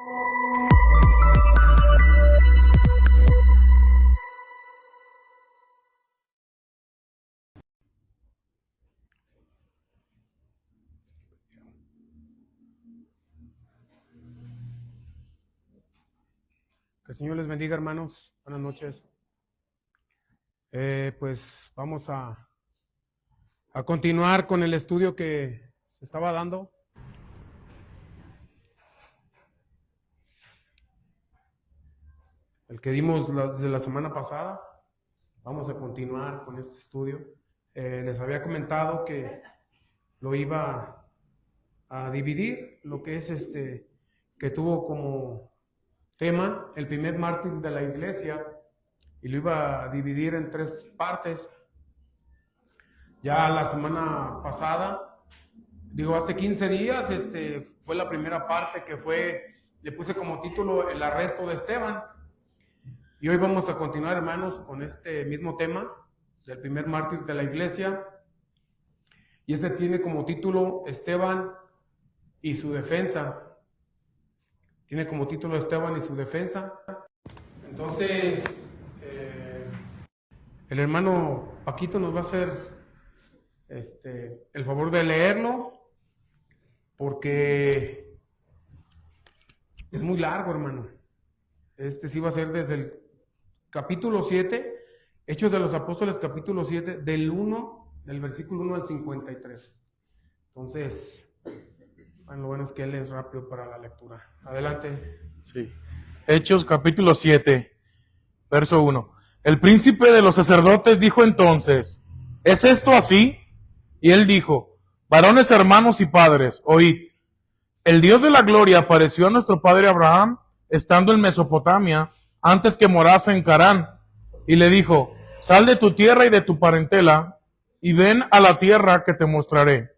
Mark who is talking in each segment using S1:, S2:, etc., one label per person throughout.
S1: Que el Señor les bendiga, hermanos. Buenas noches. Pues vamos a continuar con el estudio que se estaba dando. El que dimos desde la semana pasada. Vamos a continuar con este estudio. Les había comentado que lo iba a dividir, lo que es que tuvo como tema el primer mártir de la iglesia, y lo iba a dividir en 3 partes. Ya la semana pasada, hace 15 días, fue la primera parte que le puse como título el arresto de Esteban. Y hoy vamos a continuar, hermanos, con este mismo tema del primer mártir de la iglesia. Y tiene como título Esteban y su defensa. Tiene como título Esteban y su defensa. Entonces, el hermano Paquito nos va a hacer el favor de leerlo, porque es muy largo, hermano. Sí va a ser desde el capítulo 7, Hechos de los Apóstoles, capítulo 7, del versículo 1 al 53. Entonces, bueno, lo bueno es que él es rápido para la lectura. Adelante.
S2: Sí. Hechos capítulo 7, verso 1. El príncipe de los sacerdotes dijo entonces: ¿es esto así? Y él dijo: varones, hermanos y padres, oíd. El Dios de la gloria apareció a nuestro padre Abraham, estando en Mesopotamia, antes que morase en Carán, y le dijo: sal de tu tierra y de tu parentela, y ven a la tierra que te mostraré.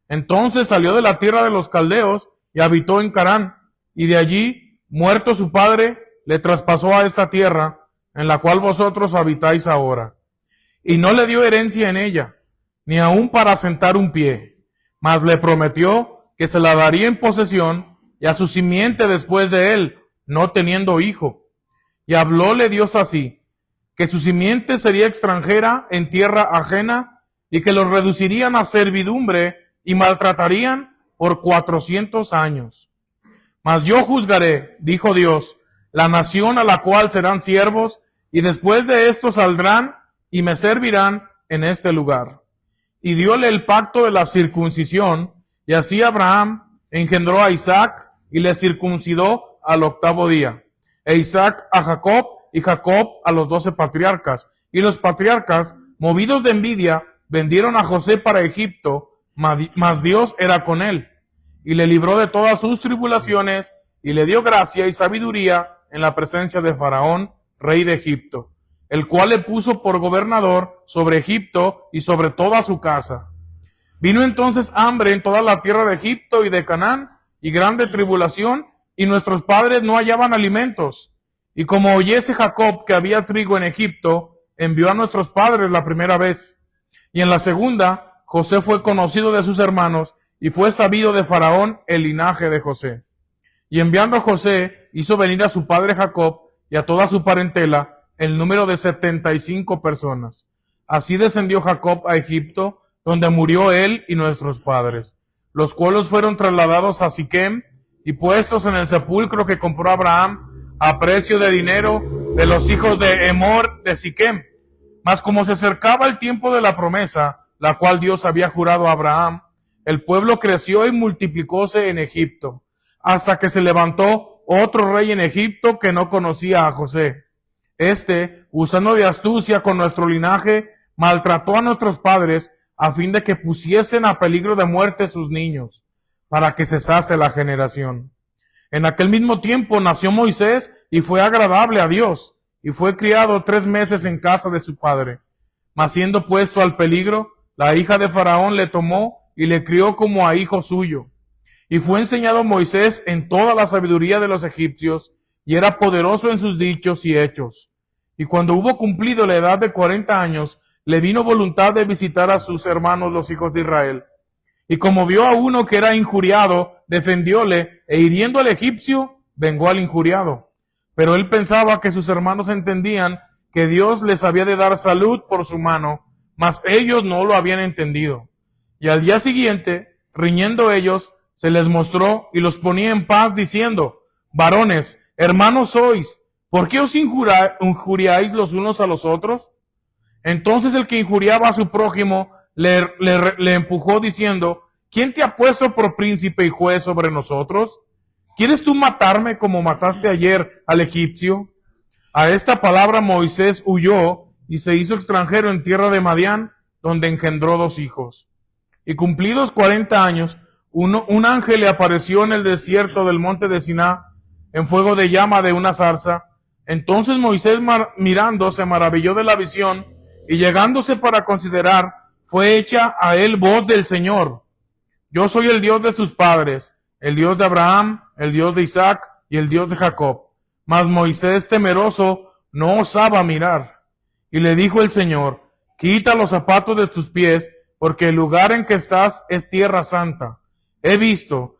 S2: Entonces salió de la tierra de los caldeos y habitó en Carán, y de allí, muerto su padre, le traspasó a esta tierra, en la cual vosotros habitáis ahora. Y no le dio herencia en ella, ni aun para sentar un pie, mas le prometió que se la daría en posesión, y a su simiente después de él, no teniendo hijo. Y hablóle Dios así: que su simiente sería extranjera en tierra ajena, y que los reducirían a servidumbre, y maltratarían por 400 años. Mas yo juzgaré, dijo Dios, la nación a la cual serán siervos, y después de esto saldrán y me servirán en este lugar. Y dióle el pacto de la circuncisión, y así Abraham engendró a Isaac, y le circuncidó al 8º día. E Isaac a Jacob, y Jacob a los 12 patriarcas. Y los patriarcas, movidos de envidia, vendieron a José para Egipto, mas Dios era con él, y le libró de todas sus tribulaciones, y le dio gracia y sabiduría en la presencia de Faraón, rey de Egipto, el cual le puso por gobernador sobre Egipto y sobre toda su casa. Vino entonces hambre en toda la tierra de Egipto y de Canaán, y grande tribulación, y nuestros padres no hallaban alimentos. Y como oyese Jacob que había trigo en Egipto, envió a nuestros padres la primera vez. Y en la segunda, José fue conocido de sus hermanos, y fue sabido de Faraón el linaje de José. Y enviando a José, hizo venir a su padre Jacob y a toda su parentela, el número de 75 personas. Así descendió Jacob a Egipto, donde murió él y nuestros padres, los cuales fueron trasladados a Siquem y puestos en el sepulcro que compró Abraham a precio de dinero de los hijos de Emor de Siquem. Mas como se acercaba el tiempo de la promesa, la cual Dios había jurado a Abraham, el pueblo creció y multiplicóse en Egipto, hasta que se levantó otro rey en Egipto que no conocía a José. Usando de astucia con nuestro linaje, maltrató a nuestros padres, a fin de que pusiesen a peligro de muerte sus niños, para que cesase la generación. En aquel mismo tiempo nació Moisés, y fue agradable a Dios, y fue criado 3 meses en casa de su padre. Mas siendo puesto al peligro, la hija de Faraón le tomó y le crió como a hijo suyo. Y fue enseñado Moisés en toda la sabiduría de los egipcios, y era poderoso en sus dichos y hechos. Y cuando hubo cumplido la edad de 40 años, le vino voluntad de visitar a sus hermanos los hijos de Israel. Y como vio a uno que era injuriado, defendióle, e hiriendo al egipcio, vengó al injuriado. Pero él pensaba que sus hermanos entendían que Dios les había de dar salud por su mano, mas ellos no lo habían entendido. Y al día siguiente, riñendo ellos, se les mostró y los ponía en paz, diciendo: varones, hermanos sois, ¿por qué os injuriáis los unos a los otros? Entonces el que injuriaba a su prójimo le empujó diciendo: ¿quién te ha puesto por príncipe y juez sobre nosotros? ¿Quieres tú matarme como mataste ayer al egipcio? A esta palabra Moisés huyó y se hizo extranjero en tierra de Madián, donde engendró 2 hijos. Y cumplidos 40 años, un ángel le apareció en el desierto del monte de Siná, en fuego de llama de una zarza. Entonces Moisés mirando se maravilló de la visión, y llegándose para considerar, fue hecha a él voz del Señor: yo soy el Dios de tus padres, el Dios de Abraham, el Dios de Isaac y el Dios de Jacob. Mas Moisés, temeroso, no osaba mirar. Y le dijo el Señor: quita los zapatos de tus pies, porque el lugar en que estás es tierra santa. He visto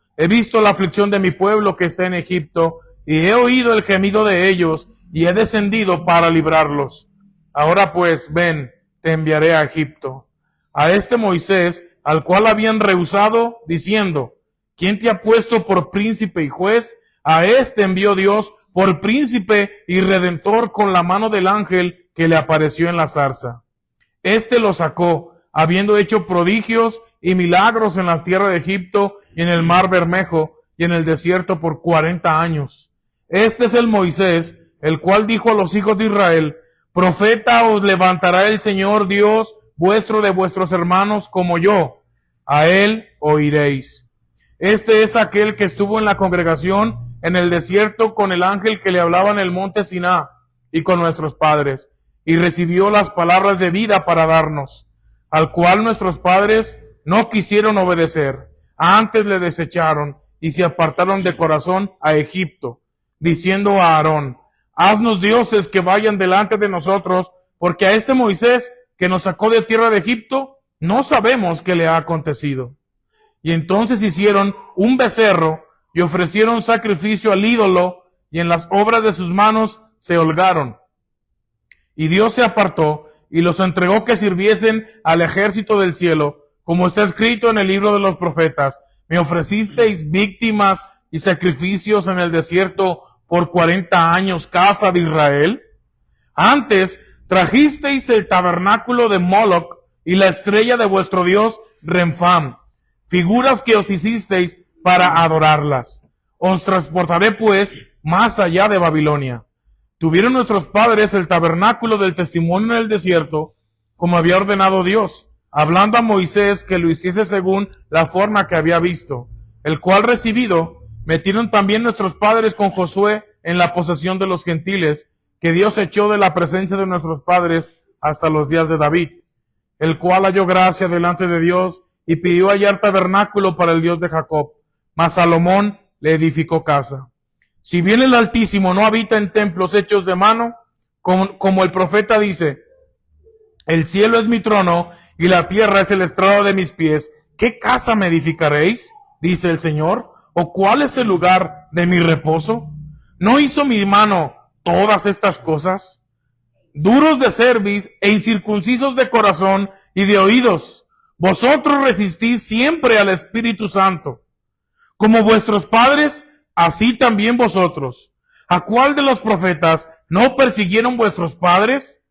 S2: la aflicción de mi pueblo que está en Egipto, y he oído el gemido de ellos, y he descendido para librarlos. Ahora pues, ven, te enviaré a Egipto. A este Moisés, al cual habían rehusado, diciendo: ¿quién te ha puesto por príncipe y juez? A este envió Dios por príncipe y redentor con la mano del ángel que le apareció en la zarza. Este lo sacó, habiendo hecho prodigios y milagros en la tierra de Egipto y en el mar Bermejo y en el desierto por 40 años. Este es el Moisés, el cual dijo a los hijos de Israel: profeta os levantará el Señor Dios vuestro de vuestros hermanos como yo. A él oiréis. Este es aquel que estuvo en la congregación en el desierto con el ángel que le hablaba en el monte Siná y con nuestros padres, y recibió las palabras de vida para darnos, al cual nuestros padres no quisieron obedecer, antes le desecharon y se apartaron de corazón a Egipto, diciendo a Aarón: haznos dioses que vayan delante de nosotros, porque a este Moisés que nos sacó de tierra de Egipto no sabemos qué le ha acontecido. Y entonces hicieron un becerro y ofrecieron sacrificio al ídolo, y en las obras de sus manos se holgaron. Y Dios se apartó y los entregó que sirviesen al ejército del cielo, como está escrito en el libro de los profetas: me ofrecisteis víctimas y sacrificios en el desierto por 40 años, casa de Israel. Antes trajisteis el tabernáculo de Moloc y la estrella de vuestro dios Renfán, figuras que os hicisteis para adorarlas. Os transportaré pues más allá de Babilonia. Tuvieron nuestros padres el tabernáculo del testimonio en el desierto, como había ordenado Dios, hablando a Moisés que lo hiciese según la forma que había visto, el cual recibido, metieron también nuestros padres con Josué en la posesión de los gentiles, que Dios echó de la presencia de nuestros padres hasta los días de David, el cual halló gracia delante de Dios y pidió hallar tabernáculo para el Dios de Jacob. Mas Salomón le edificó casa. Si bien el Altísimo no habita en templos hechos de mano, como el profeta dice: el cielo es mi trono y la tierra es el estrado de mis pies, ¿qué casa me edificaréis? Dice el Señor. ¿O cuál es el lugar de mi reposo? ¿No hizo mi mano todas estas cosas? Duros de cerviz e incircuncisos de corazón y de oídos, vosotros resistís siempre al Espíritu Santo. Como vuestros padres, así también vosotros. ¿A cuál de los profetas no persiguieron vuestros padres?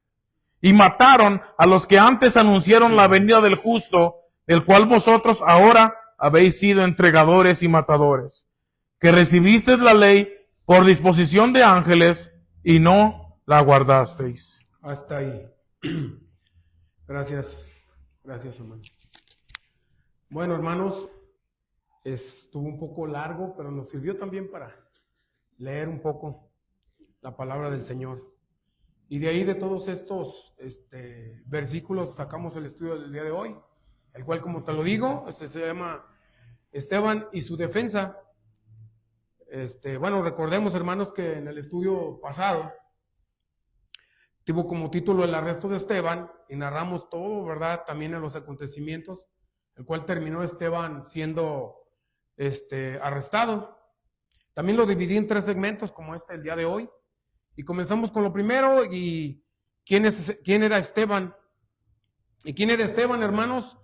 S2: Y mataron a los que antes anunciaron la venida del justo, del cual vosotros ahora habéis sido entregadores y matadores, que recibisteis la ley por disposición de ángeles y no la guardasteis.
S1: Hasta ahí. Gracias, hermano. Bueno, hermanos, estuvo un poco largo, pero nos sirvió también para leer un poco la palabra del Señor. Y de ahí, de todos estos versículos, sacamos el estudio del día de hoy, el cual, como te lo digo, se llama Esteban y su defensa. Bueno, recordemos, hermanos, que en el estudio pasado tuvo como título el arresto de Esteban y narramos todo, ¿verdad? También en los acontecimientos, el cual terminó Esteban siendo arrestado. También lo dividí en 3 segmentos, como el día de hoy. Y comenzamos con lo primero, y quién era Esteban. ¿Y quién era Esteban, hermanos?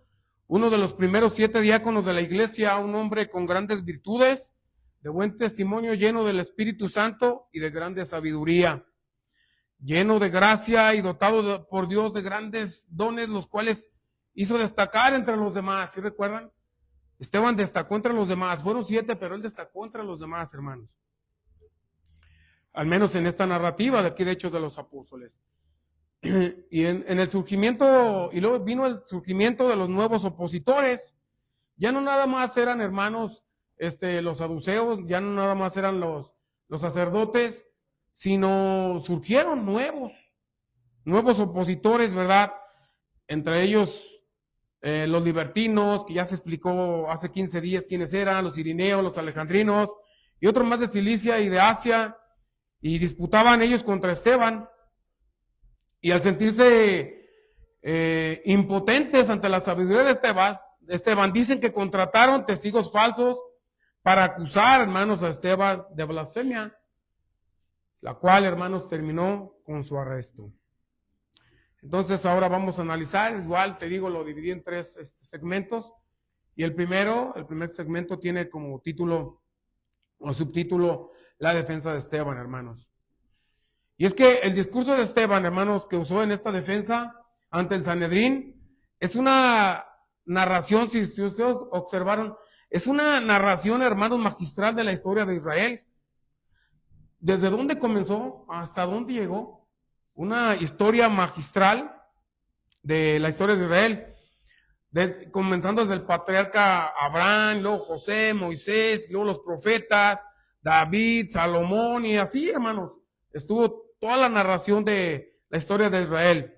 S1: Uno de los primeros 7 diáconos de la iglesia, un hombre con grandes virtudes, de buen testimonio, lleno del Espíritu Santo y de grande sabiduría, lleno de gracia y dotado por Dios de grandes dones, los cuales hizo destacar entre los demás. ¿Sí recuerdan? Esteban destacó entre los demás. Fueron 7, pero él destacó entre los demás, hermanos. Al menos en esta narrativa de aquí de Hechos de los Apóstoles. Y en el surgimiento, y luego vino el surgimiento de los nuevos opositores. Ya no nada más eran, hermanos, los saduceos, ya no nada más eran los sacerdotes, sino surgieron nuevos opositores, ¿verdad? Entre ellos los libertinos, que ya se explicó hace 15 días quiénes eran, los irineos, los alejandrinos, y otros más de Cilicia y de Asia, y disputaban ellos contra Esteban. Y al sentirse impotentes ante la sabiduría de Esteban, dicen que contrataron testigos falsos para acusar, hermanos, a Esteban de blasfemia, la cual, hermanos, terminó con su arresto. Entonces ahora vamos a analizar, igual te digo, lo dividí en 3 segmentos, y el primer segmento tiene como título o subtítulo la defensa de Esteban, hermanos. Y es que el discurso de Esteban, hermanos, que usó en esta defensa ante el Sanedrín, es una narración, si ustedes observaron, es una narración, hermanos, magistral de la historia de Israel. ¿Desde dónde comenzó hasta dónde llegó? Una historia magistral de la historia de Israel. Comenzando desde el patriarca Abraham, luego José, Moisés, luego los profetas, David, Salomón, y así, hermanos, estuvo toda la narración de la historia de Israel.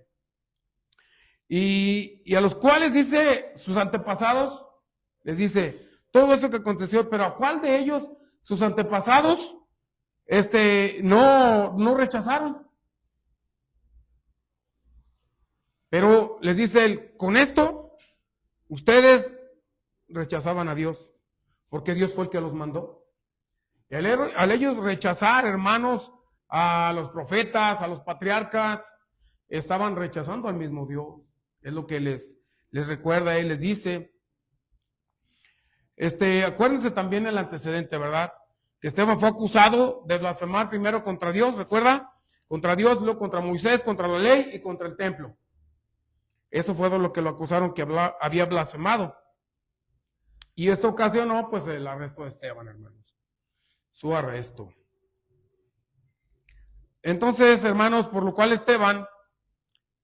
S1: Y a los cuales dice sus antepasados, les dice todo eso que aconteció, pero ¿a cuál de ellos, sus antepasados, no rechazaron? Pero les dice él, con esto, ustedes rechazaban a Dios, porque Dios fue el que los mandó. Y al ellos rechazar, hermanos, a los profetas, a los patriarcas, estaban rechazando al mismo Dios. Es lo que les recuerda, él les dice. Acuérdense también el antecedente, ¿verdad? Que Esteban fue acusado de blasfemar primero contra Dios, ¿recuerda? Contra Dios, luego contra Moisés, contra la ley y contra el templo. Eso fue de lo que lo acusaron, que había blasfemado. Y esto ocasionó, pues, el arresto de Esteban, hermanos. Su arresto. Entonces, hermanos, por lo cual Esteban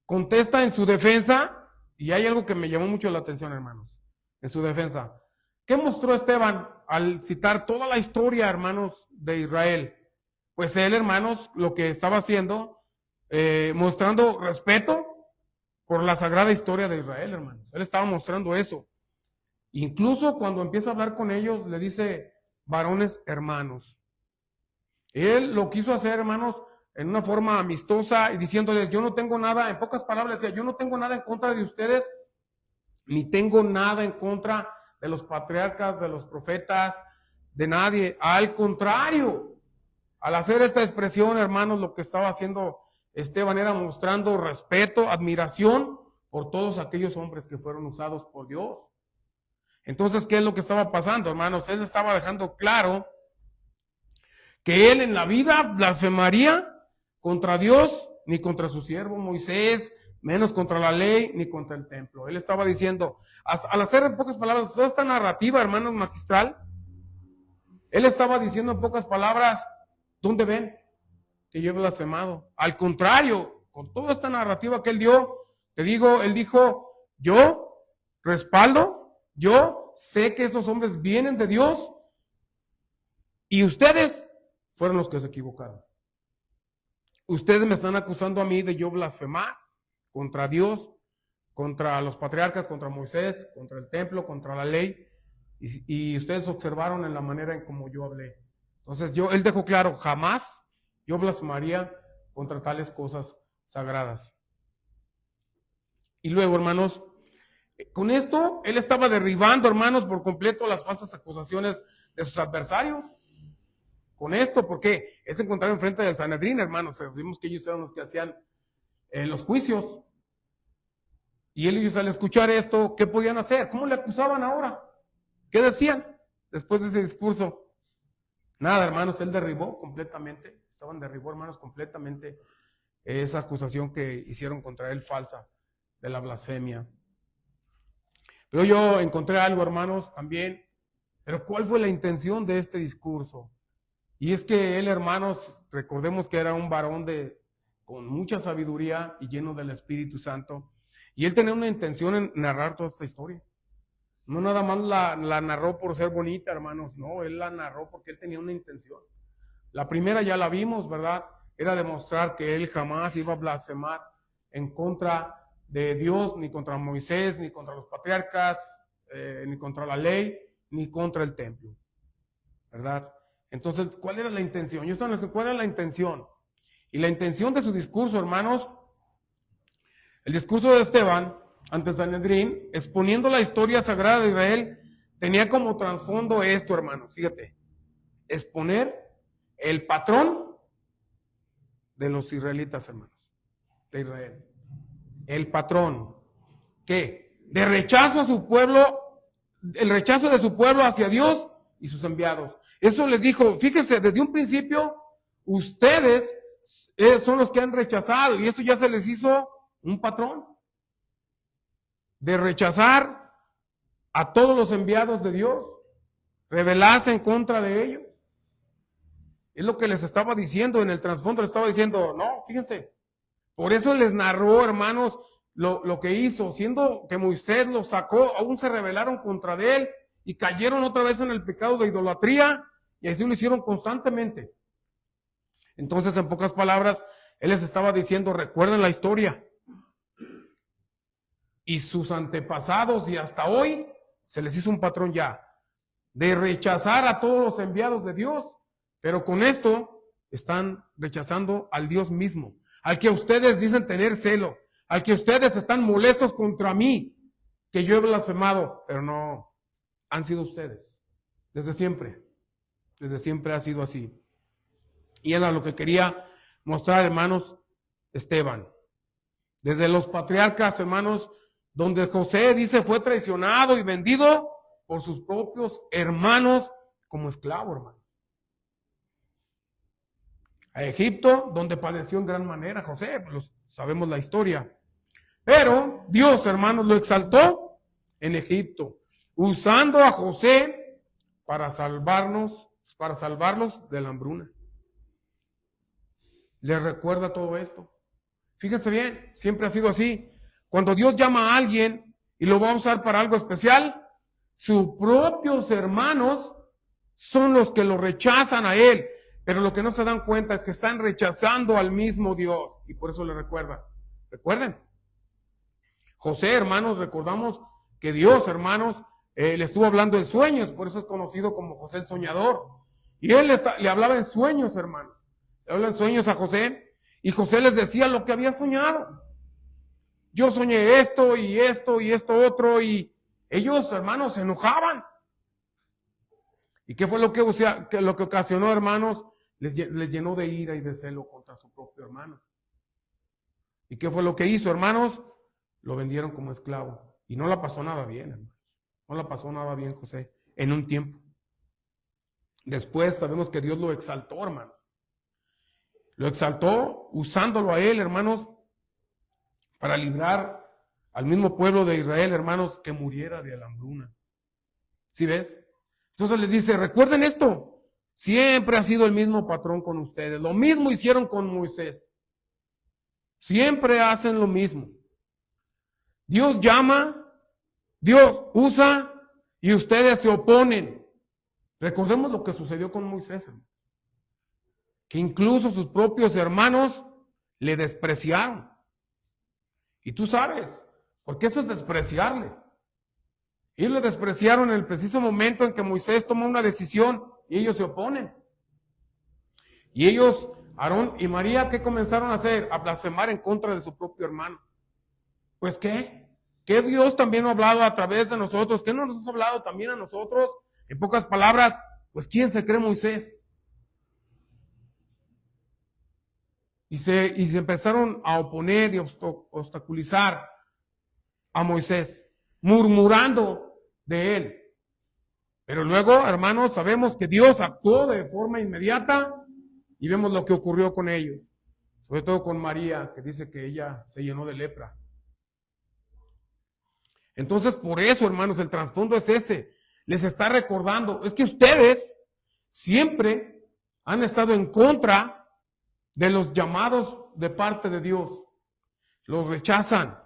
S1: contesta en su defensa, y hay algo que me llamó mucho la atención, hermanos, en su defensa. ¿Qué mostró Esteban al citar toda la historia, hermanos, de Israel? Pues él, hermanos, lo que estaba haciendo, mostrando respeto por la sagrada historia de Israel, hermanos. Él estaba mostrando eso. Incluso cuando empieza a hablar con ellos, le dice, varones hermanos. Él lo quiso hacer, hermanos, en una forma amistosa y diciéndoles, yo no tengo nada, en pocas palabras decía, yo no tengo nada en contra de ustedes, ni tengo nada en contra de los patriarcas, de los profetas, de nadie. Al contrario, al hacer esta expresión, hermanos, lo que estaba haciendo Esteban era mostrando respeto, admiración por todos aquellos hombres que fueron usados por Dios. Entonces, ¿qué es lo que estaba pasando, hermanos? Él estaba dejando claro que él en la vida blasfemaría contra Dios, ni contra su siervo Moisés, menos contra la ley, ni contra el templo. Él estaba diciendo, al hacer en pocas palabras toda esta narrativa, hermanos, magistral, él estaba diciendo en pocas palabras, ¿dónde ven que yo he blasfemado? Al contrario, con toda esta narrativa que él dio, te digo, él dijo, yo respaldo, yo sé que esos hombres vienen de Dios y ustedes fueron los que se equivocaron. Ustedes me están acusando a mí de yo blasfemar contra Dios, contra los patriarcas, contra Moisés, contra el templo, contra la ley, y ustedes observaron en la manera en como yo hablé. Entonces él dejó claro, jamás yo blasfemaría contra tales cosas sagradas. Y luego, hermanos, con esto él estaba derribando, hermanos, por completo las falsas acusaciones de sus adversarios. con esto, porque él se encontraba enfrente del Sanedrín, hermanos. Vimos que ellos eran los que hacían los juicios. Y ellos al escuchar esto, ¿qué podían hacer? ¿Cómo le acusaban ahora? ¿Qué decían después de ese discurso? Nada, hermanos, él derribó completamente, derribó, hermanos, completamente esa acusación que hicieron contra él falsa de la blasfemia. Pero yo encontré algo, hermanos, también. Pero ¿cuál fue la intención de este discurso? Y es que él, hermanos, recordemos que era un varón con mucha sabiduría y lleno del Espíritu Santo. Y él tenía una intención en narrar toda esta historia. No nada más la narró por ser bonita, hermanos. No, él la narró porque él tenía una intención. La primera ya la vimos, ¿verdad? Era demostrar que él jamás iba a blasfemar en contra de Dios, ni contra Moisés, ni contra los patriarcas, ni contra la ley, ni contra el templo, ¿verdad? Entonces, ¿cuál era la intención? ¿Cuál era la intención? Y la intención de su discurso, hermanos, el discurso de Esteban ante Sanedrín, exponiendo la historia sagrada de Israel, tenía como trasfondo esto, hermanos, fíjate, exponer el patrón de los israelitas, hermanos, de Israel. El patrón, ¿qué? De rechazo a su pueblo, el rechazo de su pueblo hacia Dios y sus enviados. Eso les dijo, fíjense, desde un principio, ustedes son los que han rechazado, y esto ya se les hizo un patrón de rechazar a todos los enviados de Dios, rebelarse en contra de ellos. Es lo que les estaba diciendo en el trasfondo, les estaba diciendo, no, fíjense, por eso les narró, hermanos, lo que hizo, siendo que Moisés los sacó, aún se rebelaron contra de él y cayeron otra vez en el pecado de idolatría, y así lo hicieron constantemente. Entonces, en pocas palabras, él les estaba diciendo, recuerden la historia. Y sus antepasados y hasta hoy se les hizo un patrón ya de rechazar a todos los enviados de Dios, pero con esto están rechazando al Dios mismo, al que ustedes dicen tener celo, al que ustedes están molestos contra mí, que yo he blasfemado, pero no, han sido ustedes, desde siempre ha sido así. Y era lo que quería mostrar, hermanos, Esteban. Desde los patriarcas, hermanos, donde José dice fue traicionado y vendido por sus propios hermanos como esclavo, hermano. A Egipto, donde padeció en gran manera José, pues sabemos la historia. Pero Dios, hermanos, lo exaltó en Egipto, usando a José para salvarlos de la hambruna. ¿Les recuerda todo esto? Fíjense bien, siempre ha sido así. Cuando Dios llama a alguien y lo va a usar para algo especial, sus propios hermanos son los que lo rechazan a él. Pero lo que no se dan cuenta es que están rechazando al mismo Dios. Y por eso le recuerdan. Recuerden. José, hermanos, recordamos que Dios, hermanos, le estuvo hablando en sueños. Por eso es conocido como José el soñador. Y él le hablaba en sueños, hermanos. Le hablaba en sueños a José. Y José les decía lo que había soñado. Yo soñé esto y esto y esto otro. Y ellos, hermanos, se enojaban. ¿Y qué fue lo que ocasionó, hermanos? Les llenó de ira y de celo contra su propio hermano. ¿Y qué fue lo que hizo, hermanos? Lo vendieron como esclavo. Y no la pasó nada bien, hermanos. No la pasó nada bien José en un tiempo. Después sabemos que Dios lo exaltó, hermanos. Lo exaltó usándolo a él, hermanos, para librar al mismo pueblo de Israel, hermanos, que muriera de la hambruna. ¿Sí ves? Entonces les dice, recuerden esto. Siempre ha sido el mismo patrón con ustedes. Lo mismo hicieron con Moisés. Siempre hacen lo mismo. Dios llama, Dios usa y ustedes se oponen. Recordemos lo que sucedió con Moisés, hermano. Que incluso sus propios hermanos le despreciaron. Y tú sabes, porque eso es despreciarle. Ellos le despreciaron en el preciso momento en que Moisés tomó una decisión y ellos se oponen. Y ellos, Aarón y María, ¿qué comenzaron a hacer? A blasfemar en contra de su propio hermano. Pues ¿qué? ¿Qué Dios también ha hablado a través de nosotros? ¿Qué no nos ha hablado también a nosotros? En pocas palabras, pues ¿quién se cree Moisés? y se empezaron a oponer y obstaculizar a Moisés, murmurando de él. Pero luego, hermanos, sabemos que Dios actuó de forma inmediata y vemos lo que ocurrió con ellos, sobre todo con María, que dice que ella se llenó de lepra. Entonces, por eso, hermanos, el trasfondo es ese. Les está recordando, es que ustedes siempre han estado en contra de los llamados de parte de Dios. Los rechazan.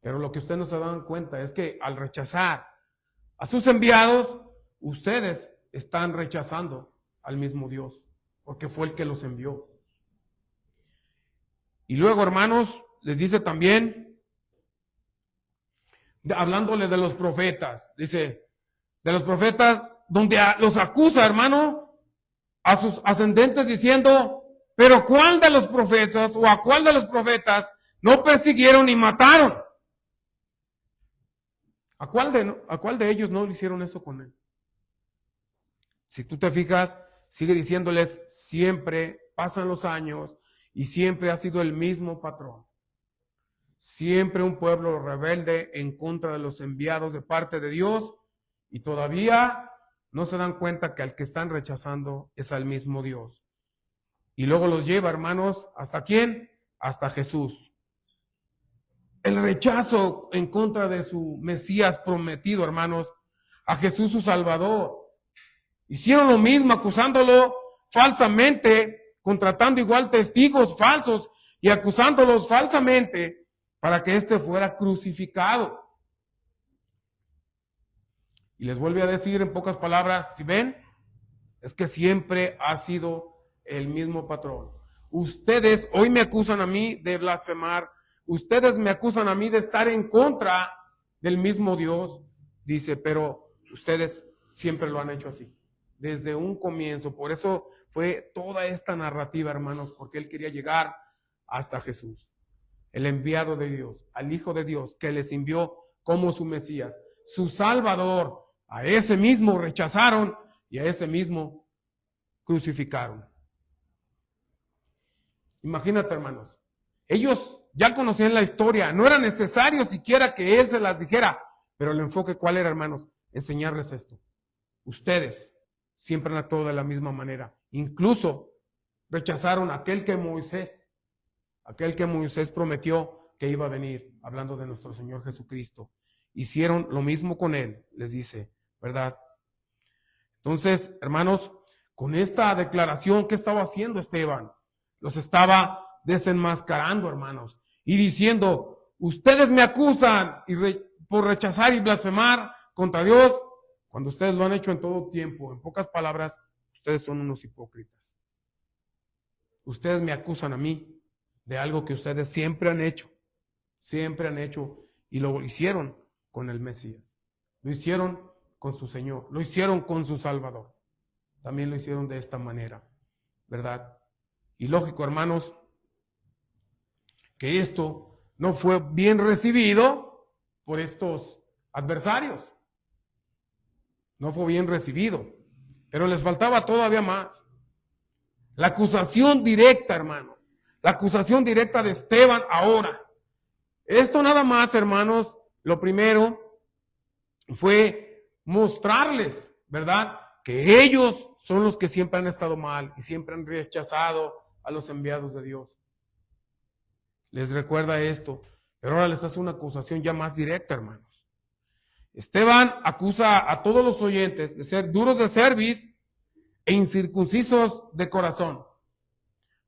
S1: Pero lo que ustedes no se dan cuenta es que al rechazar a sus enviados, ustedes están rechazando al mismo Dios, porque fue el que los envió. Y luego, hermanos, les dice también, hablándole de los profetas, dice, de los profetas, donde los acusa, hermano, a sus ascendentes diciendo, pero ¿cuál de los profetas o a cuál de los profetas no persiguieron y mataron? ¿A cuál de ellos no le hicieron eso con él? Si tú te fijas, sigue diciéndoles, siempre pasan los años y siempre ha sido el mismo patrón. Siempre un pueblo rebelde en contra de los enviados de parte de Dios y todavía no se dan cuenta que al que están rechazando es al mismo Dios. Y luego los lleva, hermanos, ¿hasta quién? Hasta Jesús. El rechazo en contra de su Mesías prometido, hermanos, a Jesús su Salvador. Hicieron lo mismo, acusándolo falsamente, contratando igual testigos falsos y acusándolos falsamente para que éste fuera crucificado. Y les vuelve a decir en pocas palabras, si ven, es que siempre ha sido el mismo patrón. Ustedes hoy me acusan a mí de blasfemar, ustedes me acusan a mí de estar en contra del mismo Dios, dice, pero ustedes siempre lo han hecho así, desde un comienzo. Por eso fue toda esta narrativa, hermanos, porque él quería llegar hasta Jesús, el enviado de Dios, al Hijo de Dios, que les envió como su Mesías, su Salvador. A ese mismo rechazaron y a ese mismo crucificaron. Imagínate, hermanos, ellos ya conocían la historia, no era necesario siquiera que él se las dijera, pero el enfoque, ¿cuál era, hermanos? Enseñarles esto. Ustedes siempre han actuado de la misma manera, incluso rechazaron a aquel que Moisés prometió que iba a venir, hablando de nuestro Señor Jesucristo. Hicieron lo mismo con él, les dice, ¿verdad? Entonces, hermanos, con esta declaración, ¿qué estaba haciendo Esteban? Los estaba desenmascarando, hermanos, y diciendo, ustedes me acusan por rechazar y blasfemar contra Dios, cuando ustedes lo han hecho en todo tiempo. En pocas palabras, ustedes son unos hipócritas. Ustedes me acusan a mí de algo que ustedes siempre han hecho, y lo hicieron con el Mesías, lo hicieron con su Señor, lo hicieron con su Salvador, también lo hicieron de esta manera, ¿verdad? Y lógico, hermanos, que esto no fue bien recibido por estos adversarios, no fue bien recibido, pero les faltaba todavía más. La acusación directa, hermanos, la acusación directa de Esteban ahora. Esto nada más, hermanos, lo primero fue mostrarles, ¿verdad?, que ellos son los que siempre han estado mal y siempre han rechazado a los enviados de Dios. Les recuerda esto, pero ahora les hace una acusación ya más directa, hermanos. Esteban acusa a todos los oyentes de ser duros de cerviz e incircuncisos de corazón.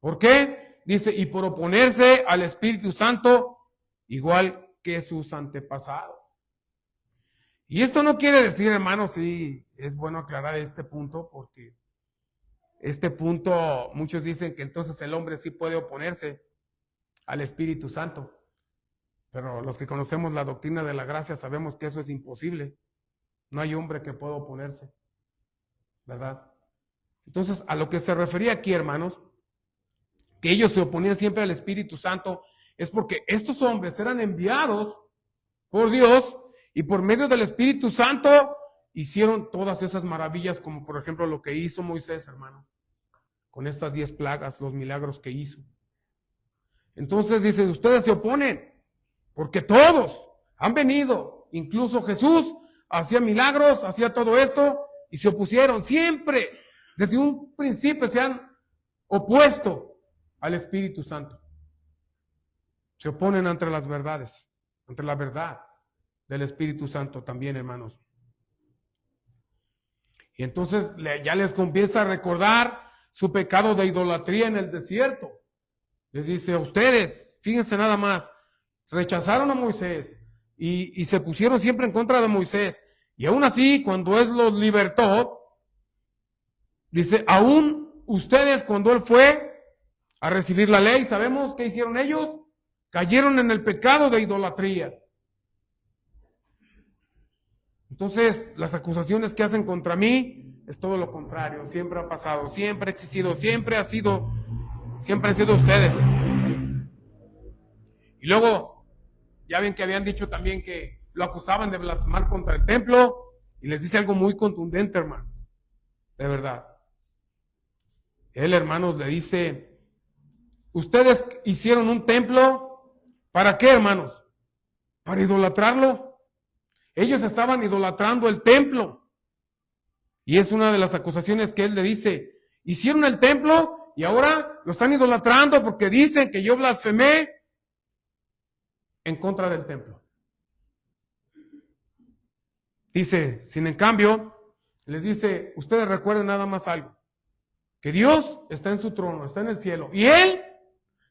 S1: ¿Por qué? Dice, y por oponerse al Espíritu Santo, igual que sus antepasados. Y esto no quiere decir, hermanos, sí, es bueno aclarar este punto, porque este punto, muchos dicen que entonces el hombre sí puede oponerse al Espíritu Santo, pero los que conocemos la doctrina de la gracia sabemos que eso es imposible. No hay hombre que pueda oponerse, ¿verdad? Entonces, a lo que se refería aquí, hermanos, que ellos se oponían siempre al Espíritu Santo, es porque estos hombres eran enviados por Dios y por medio del Espíritu Santo hicieron todas esas maravillas, como por ejemplo lo que hizo Moisés, hermanos, con estas 10 plagas, los milagros que hizo. Entonces dice, ustedes se oponen, porque todos han venido, incluso Jesús hacía milagros, hacía todo esto, y se opusieron. Siempre, desde un principio, se han opuesto al Espíritu Santo. Se oponen ante las verdades, ante la verdad del Espíritu Santo también, hermanos. Y entonces ya les comienza a recordar su pecado de idolatría en el desierto. Les dice, ustedes, fíjense nada más, rechazaron a Moisés y se pusieron siempre en contra de Moisés. Y aún así, cuando Él los libertó, dice, aún ustedes, cuando Él fue a recibir la ley, ¿sabemos qué hicieron ellos? Cayeron en el pecado de idolatría. Entonces, las acusaciones que hacen contra mí es todo lo contrario. Siempre ha pasado, siempre ha existido, siempre han sido ustedes. Y luego, ya ven que habían dicho también que lo acusaban de blasfemar contra el templo, y les dice algo muy contundente, hermanos, de verdad. Él, hermanos, le dice, ustedes hicieron un templo, ¿para qué, hermanos? Para idolatrarlo. Ellos estaban idolatrando el templo. Y es una de las acusaciones que él le dice, hicieron el templo y ahora lo están idolatrando porque dicen que yo blasfemé en contra del templo. Dice, sin en cambio, les dice, ustedes recuerden nada más algo, que Dios está en su trono, está en el cielo. Y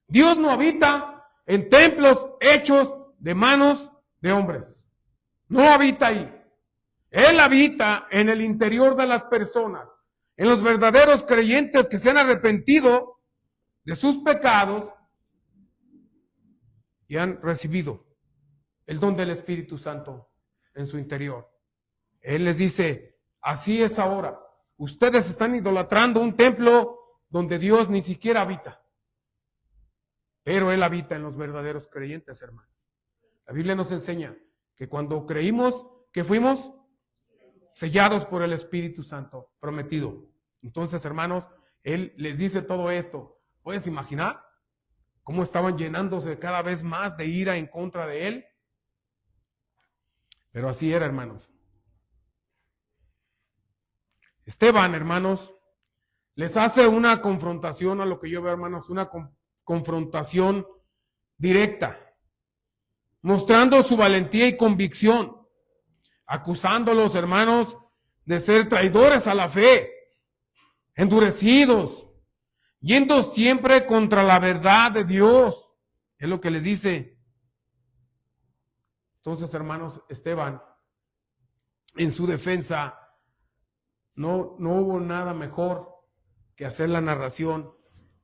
S1: Dios no habita en templos hechos de manos de hombres. No habita ahí. Él habita en el interior de las personas, en los verdaderos creyentes que se han arrepentido de sus pecados y han recibido el don del Espíritu Santo en su interior. Él les dice, así es ahora. Ustedes están idolatrando un templo donde Dios ni siquiera habita. Pero Él habita en los verdaderos creyentes, hermanos. La Biblia nos enseña que cuando creímos, que fuimos sellados por el Espíritu Santo prometido. Entonces, hermanos, Él les dice todo esto. ¿Puedes imaginar cómo estaban llenándose cada vez más de ira en contra de Él? Pero así era, hermanos. Esteban, hermanos, les hace una confrontación, a lo que yo veo, hermanos, una confrontación directa, mostrando su valentía y convicción, acusándolos, hermanos, de ser traidores a la fe, endurecidos, yendo siempre contra la verdad de Dios. Es lo que les dice. Entonces, hermanos, Esteban, en su defensa, no hubo nada mejor que hacer la narración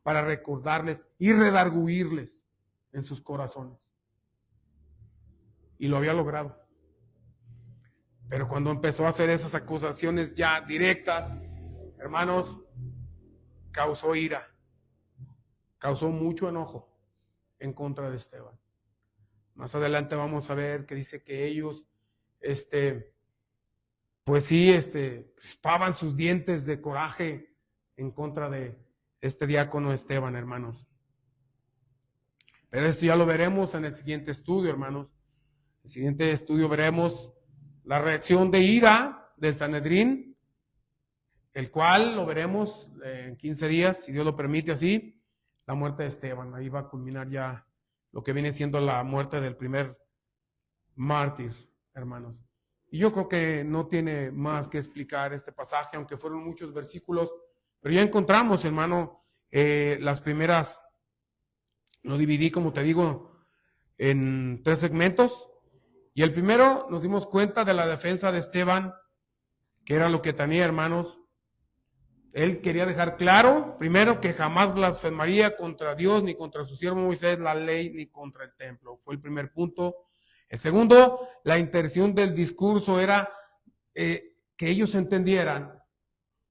S1: para recordarles y redarguirles en sus corazones. Y lo había logrado. Pero cuando empezó a hacer esas acusaciones ya directas, hermanos, causó ira, causó mucho enojo en contra de Esteban. Más adelante vamos a ver que dice que ellos, pues sí, crispaban sus dientes de coraje en contra de este diácono Esteban, hermanos. Pero esto ya lo veremos en el siguiente estudio, hermanos. En el siguiente estudio veremos la reacción de ira del Sanedrín, el cual lo veremos en 15 días, si Dios lo permite así, la muerte de Esteban. Ahí va a culminar ya lo que viene siendo la muerte del primer mártir, hermanos. Y yo creo que no tiene más que explicar este pasaje, aunque fueron muchos versículos, pero ya encontramos, hermano, las primeras, lo dividí, como te digo, en 3 segmentos. Y el primero nos dimos cuenta de la defensa de Esteban, que era lo que tenía, hermanos. Él quería dejar claro, primero, que jamás blasfemaría contra Dios, ni contra su siervo Moisés, la ley, ni contra el templo. Fue el primer punto. El segundo, la intención del discurso era que ellos entendieran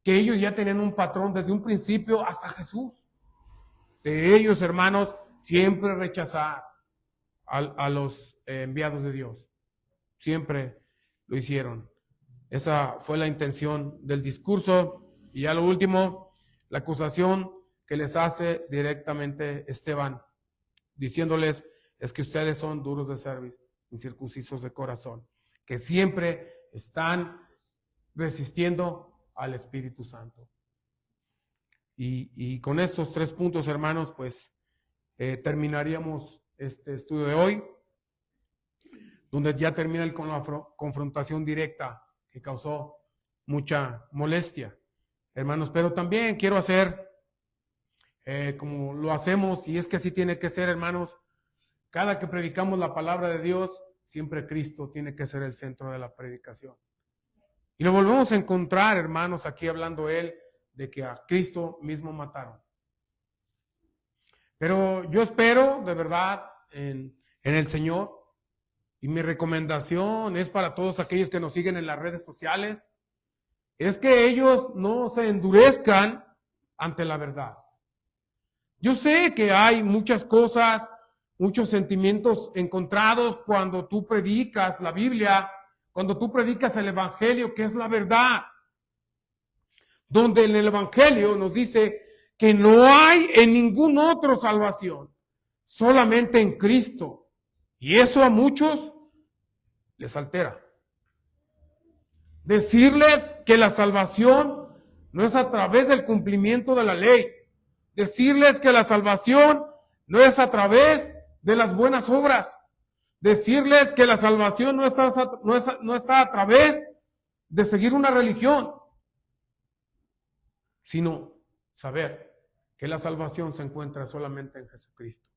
S1: que ellos ya tenían un patrón desde un principio hasta Jesús. De ellos, hermanos, siempre rechazar a los enviados de Dios. Siempre lo hicieron. Esa fue la intención del discurso. Y ya lo último, la acusación que les hace directamente Esteban diciéndoles es que ustedes son duros de cerviz, incircuncisos de corazón, que siempre están resistiendo al Espíritu Santo. Y con estos 3 puntos, hermanos, pues terminaríamos este estudio de hoy, donde ya termina con la confrontación directa que causó mucha molestia, hermanos. Pero también quiero hacer, como lo hacemos, y es que así tiene que ser, hermanos, cada que predicamos la palabra de Dios, siempre Cristo tiene que ser el centro de la predicación. Y lo volvemos a encontrar, hermanos, aquí hablando él, de que a Cristo mismo mataron. Pero yo espero, de verdad, en el Señor, y mi recomendación es para todos aquellos que nos siguen en las redes sociales, es que ellos no se endurezcan ante la verdad. Yo sé que hay muchas cosas, muchos sentimientos encontrados cuando tú predicas la Biblia, cuando tú predicas el Evangelio, que es la verdad. Donde en el Evangelio nos dice que no hay en ningún otro salvación, solamente en Cristo. Y eso a muchos les altera. Decirles que la salvación no es a través del cumplimiento de la ley. Decirles que la salvación no es a través de las buenas obras. Decirles que la salvación no está a través de seguir una religión, sino saber que la salvación se encuentra solamente en Jesucristo.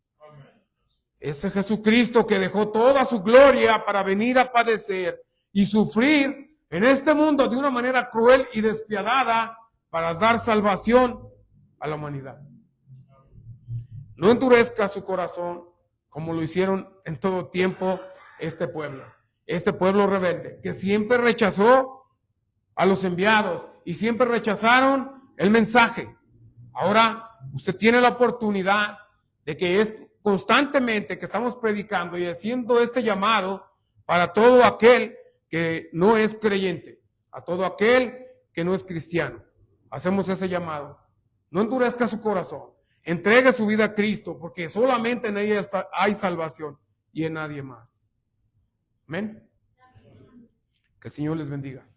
S1: Ese Jesucristo que dejó toda su gloria para venir a padecer y sufrir en este mundo de una manera cruel y despiadada para dar salvación a la humanidad. No endurezca su corazón como lo hicieron en todo tiempo este pueblo rebelde, que siempre rechazó a los enviados y siempre rechazaron el mensaje. Ahora usted tiene la oportunidad de que es constantemente que estamos predicando y haciendo este llamado para todo aquel que no es creyente, a todo aquel que no es cristiano. Hacemos ese llamado. No endurezca su corazón. Entregue su vida a Cristo, porque solamente en ella hay salvación y en nadie más. Amén. Que el Señor les bendiga.